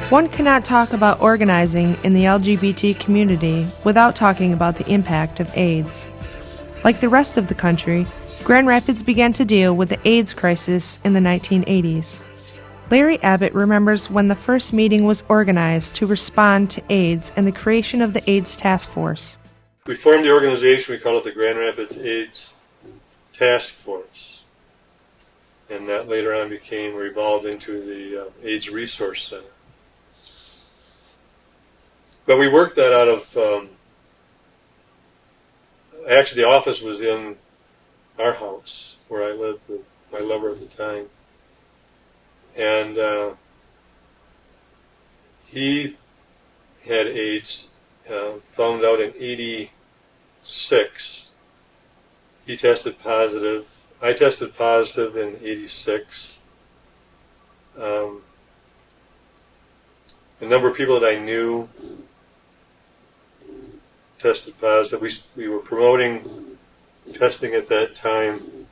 One cannot talk about organizing in the LGBT community without talking about the impact of AIDS. Like the rest of the country, Grand Rapids began to deal with the AIDS crisis in the 1980s. Larry Abbott remembers when the first meeting was organized to respond to AIDS and the creation of the AIDS Task Force. We formed the organization, we called it the Grand Rapids AIDS Task Force. And that later on evolved into the AIDS Resource Center. But we worked that out of, actually the office was in our house where I lived with my lover at the time. And he had AIDS, found out in '86. He tested positive. I tested positive in '86. A number of people that I knew tested positive. We were promoting testing at that time.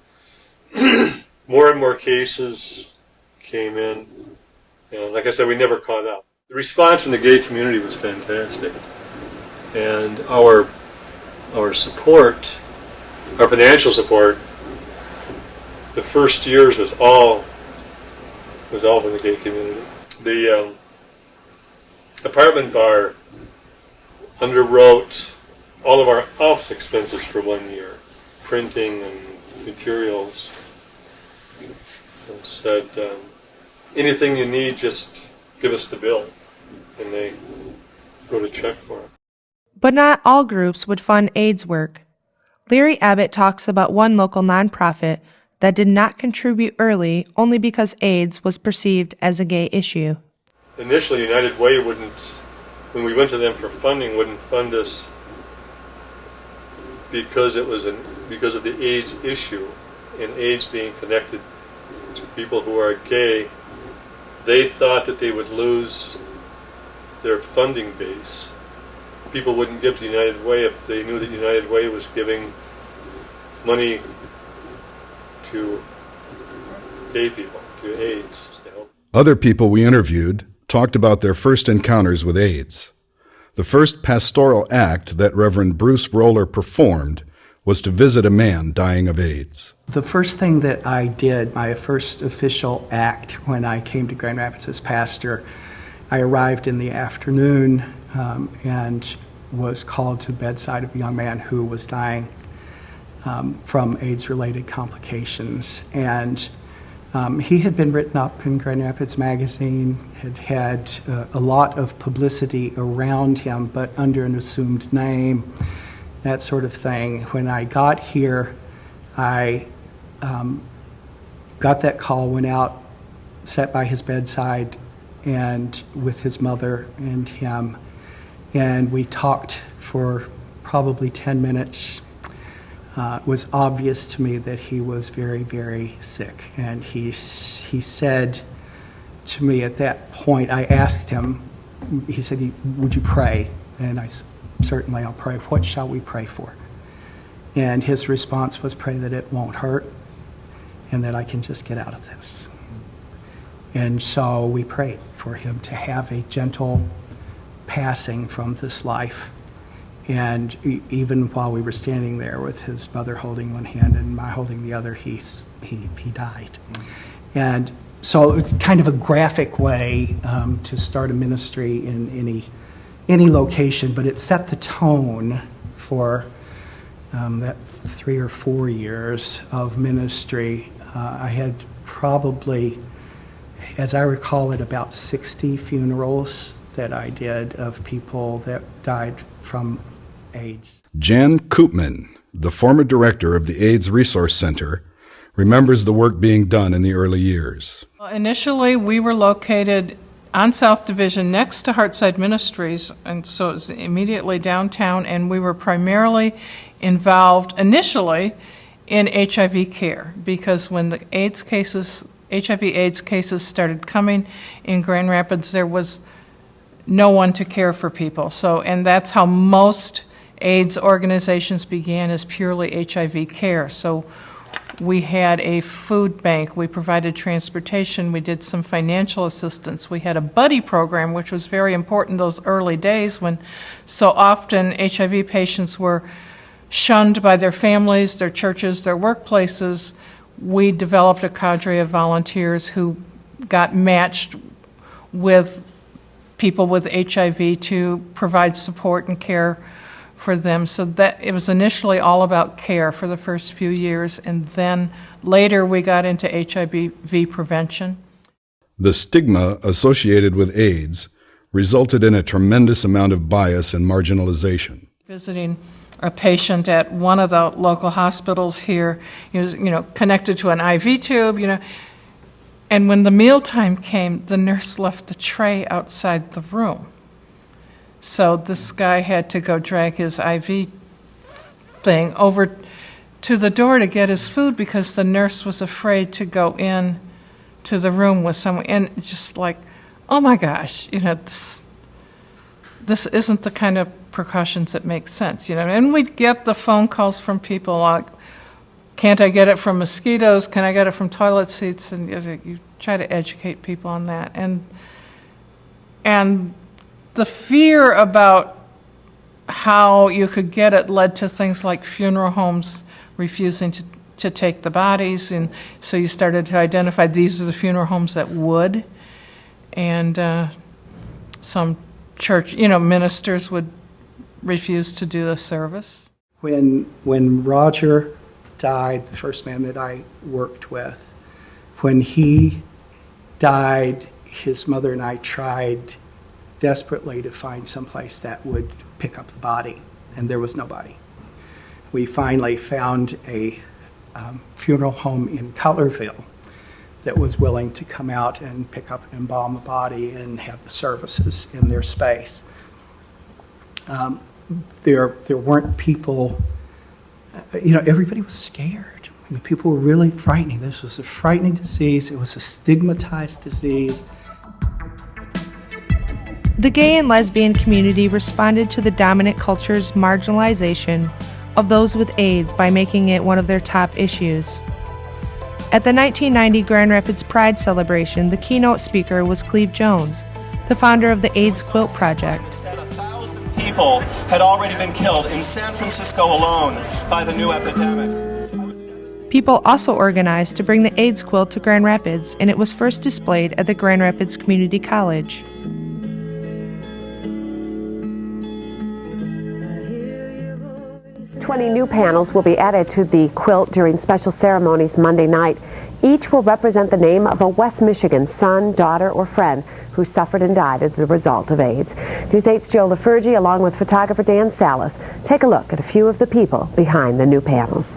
More and more cases came in, and like I said, we never caught up. The response from the gay community was fantastic, and our support, our financial support, the first years was all from the gay community. The apartment bar underwrote all of our office expenses for 1 year, printing and materials, and said, anything you need, just give us the bill, and they wrote a check for it. But not all groups would fund AIDS work. Larry Abbott talks about one local nonprofit that did not contribute early only because AIDS was perceived as a gay issue. Initially, United Way wouldn't, when we went to them for funding, wouldn't fund us because of the AIDS issue, and AIDS being connected to people who are gay. They thought that they would lose their funding base. People wouldn't give to United Way if they knew that United Way was giving money to gay people, to AIDS. To help. Other people we interviewed talked about their first encounters with AIDS. The first pastoral act that Reverend Bruce Roller performed was to visit a man dying of AIDS. The first thing that I did, my first official act when I came to Grand Rapids as pastor, I arrived in the afternoon and was called to the bedside of a young man who was dying from AIDS-related complications. And he had been written up in Grand Rapids Magazine, had had a lot of publicity around him, but under an assumed name, that sort of thing. When I got here, I got that call, went out, sat by his bedside and with his mother and him, and we talked for probably 10 minutes. It was obvious to me that he was very, very sick, and he said to me at that point, I asked him, he said, would you pray? And I said, certainly I'll pray. What shall we pray for? And his response was, pray that it won't hurt and that I can just get out of this. And so we prayed for him to have a gentle passing from this life. And even while we were standing there with his mother holding one hand and my holding the other, he died. And so it's kind of a graphic way to start a ministry in any location, but it set the tone for that 3 or 4 years of ministry. I had probably, as I recall it, about 60 funerals that I did of people that died from AIDS. Jan Koopman, the former director of the AIDS Resource Center, remembers the work being done in the early years. Initially, we were located on South Division next to Heartside Ministries, and so it was immediately downtown, and we were primarily involved initially in HIV care, because when the HIV/AIDS cases started coming in Grand Rapids, there was no one to care for people. So, and that's how most AIDS organizations began, as purely HIV care. So We had a food bank. We provided transportation. We did some financial assistance. We had a buddy program, which was very important those early days when so often HIV patients were shunned by their families, their churches, their workplaces. We developed a cadre of volunteers who got matched with people with HIV to provide support and care for them. So that it was initially all about care for the first few years, and then later we got into HIV prevention. The stigma associated with AIDS resulted in a tremendous amount of bias and marginalization. Visiting a patient at one of the local hospitals here, he was, connected to an IV tube, and when the mealtime came, the nurse left the tray outside the room. So this guy had to go drag his IV thing over to the door to get his food because the nurse was afraid to go in to the room with someone. And just like, oh my gosh, this isn't the kind of precautions that make sense, And we'd get the phone calls from people like, can't I get it from mosquitoes? Can I get it from toilet seats? And you try to educate people on that. And the fear about how you could get it led to things like funeral homes refusing to take the bodies, and so you started to identify these are the funeral homes that would, and some church, ministers would refuse to do the service. When Roger died, the first man that I worked with, when he died, his mother and I tried desperately to find someplace that would pick up the body, and there was nobody. We finally found a funeral home in Cutlerville that was willing to come out and pick up and embalm the body and have the services in their space. There weren't people, everybody was scared. People were really frightening. This was a frightening disease. It was a stigmatized disease. The gay and lesbian community responded to the dominant culture's marginalization of those with AIDS by making it one of their top issues. At the 1990 Grand Rapids Pride celebration, the keynote speaker was Cleve Jones, the founder of the AIDS Quilt Project. 1,000 people had already been killed in San Francisco alone by the new epidemic. People also organized to bring the AIDS quilt to Grand Rapids, and it was first displayed at the Grand Rapids Community College. New panels will be added to the quilt during special ceremonies Monday night. Each will represent the name of a West Michigan son, daughter, or friend who suffered and died as a result of AIDS. News 8's Joe LaFurgie, along with photographer Dan Salas, take a look at a few of the people behind the new panels.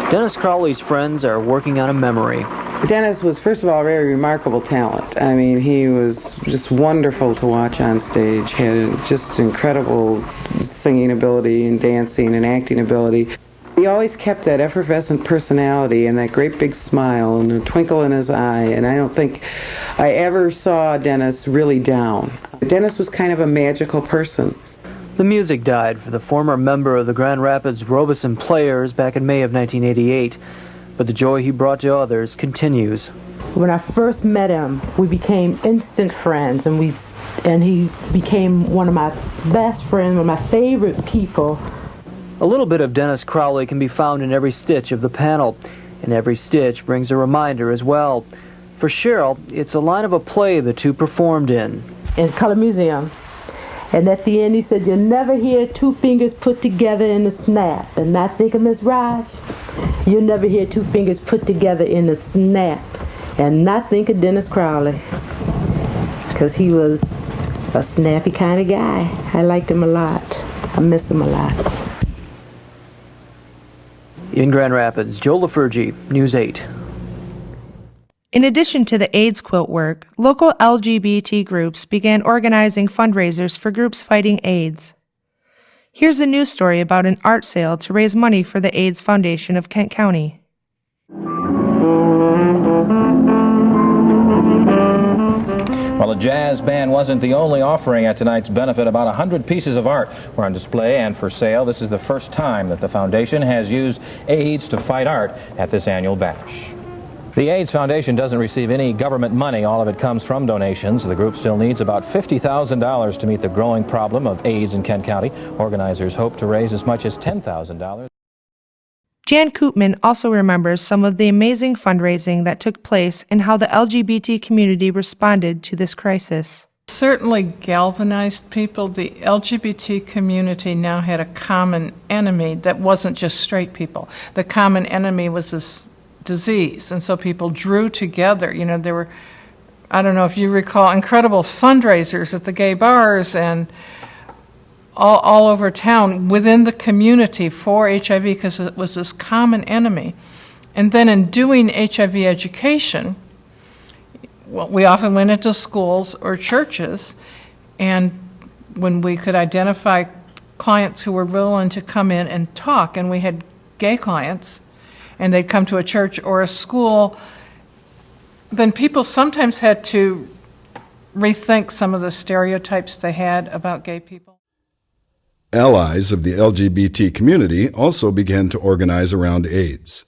Dennis Crowley's friends are working on a memory. Dennis was, first of all, a very remarkable talent. I mean, he was just wonderful to watch on stage. He had just incredible singing ability and dancing and acting ability. He always kept that effervescent personality and that great big smile and a twinkle in his eye, and I don't think I ever saw Dennis really down. Dennis was kind of a magical person. The music died for the former member of the Grand Rapids Robeson Players back in May of 1988. But the joy he brought to others continues. When I first met him, we became instant friends, and he became one of my best friends, one of my favorite people. A little bit of Dennis Crowley can be found in every stitch of the panel, and every stitch brings a reminder as well. For Cheryl, it's a line of a play the two performed in Color Museum. And at the end he said, "You'll never hear two fingers put together in a snap." And I think of Miss Raj, you'll never hear two fingers put together in a snap. And not think of Dennis Crowley, because he was a snappy kind of guy. I liked him a lot. I miss him a lot. In Grand Rapids, Joe LaFurgie, News 8. In addition to the AIDS quilt work, local LGBT groups began organizing fundraisers for groups fighting AIDS. Here's a news story about an art sale to raise money for the AIDS Foundation of Kent County. While a jazz band wasn't the only offering at tonight's benefit, about 100 pieces of art were on display and for sale. This is the first time that the foundation has used AIDS to fight art at this annual bash. The AIDS Foundation doesn't receive any government money. All of it comes from donations. The group still needs about $50,000 to meet the growing problem of AIDS in Kent County. Organizers hope to raise as much as $10,000. Jan Koopman also remembers some of the amazing fundraising that took place and how the LGBT community responded to this crisis. Certainly galvanized people. The LGBT community now had a common enemy that wasn't just straight people. The common enemy was this disease, and so people drew together. You know, there were, I don't know if you recall, incredible fundraisers at the gay bars and all over town within the community for HIV, because it was this common enemy. And then in doing HIV education, well, we often went into schools or churches, and when we could identify clients who were willing to come in and talk, and we had gay clients, and they'd come to a church or a school, then people sometimes had to rethink some of the stereotypes they had about gay people. Allies of the LGBT community also began to organize around AIDS.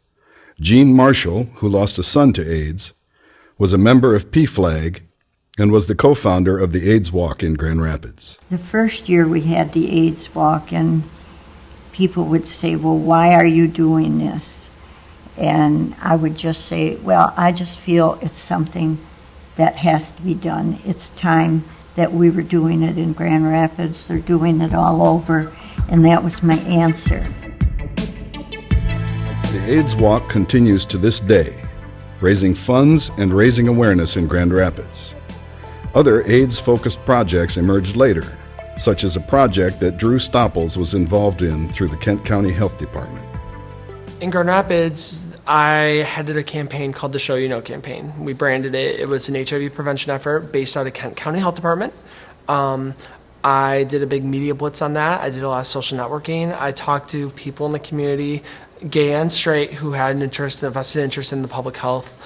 Jean Marshall, who lost a son to AIDS, was a member of PFLAG and was the co-founder of the AIDS Walk in Grand Rapids. The first year we had the AIDS Walk, and people would say, well, why are you doing this? And I would just say, well, I just feel it's something that has to be done. It's time that we were doing it in Grand Rapids. They're doing it all over, and that was my answer. The AIDS Walk continues to this day, raising funds and raising awareness in Grand Rapids. Other AIDS-focused projects emerged later, such as a project that Drew Stopples was involved in through the Kent County Health Department. In Grand Rapids, I headed a campaign called the Show You Know campaign. We branded it. It was an HIV prevention effort based out of Kent County Health Department. I did a big media blitz on that. I did a lot of social networking. I talked to people in the community, gay and straight, who had a vested interest in the public health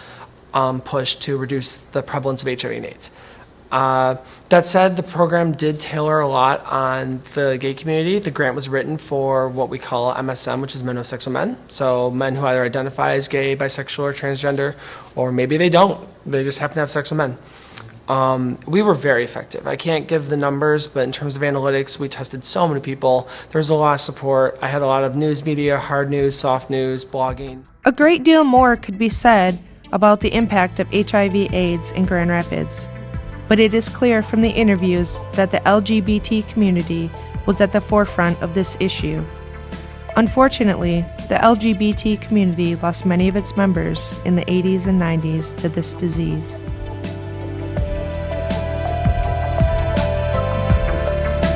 push to reduce the prevalence of HIV and AIDS. That said, the program did tailor a lot on the gay community. The grant was written for what we call MSM, which is monosexual men. So men who either identify as gay, bisexual, or transgender, or maybe they don't. They just happen to have sex with men. We were very effective. I can't give the numbers, but in terms of analytics, we tested so many people. There was a lot of support. I had a lot of news media, hard news, soft news, blogging. A great deal more could be said about the impact of HIV/AIDS in Grand Rapids. But it is clear from the interviews that the LGBT community was at the forefront of this issue. Unfortunately, the LGBT community lost many of its members in the 80s and 90s to this disease.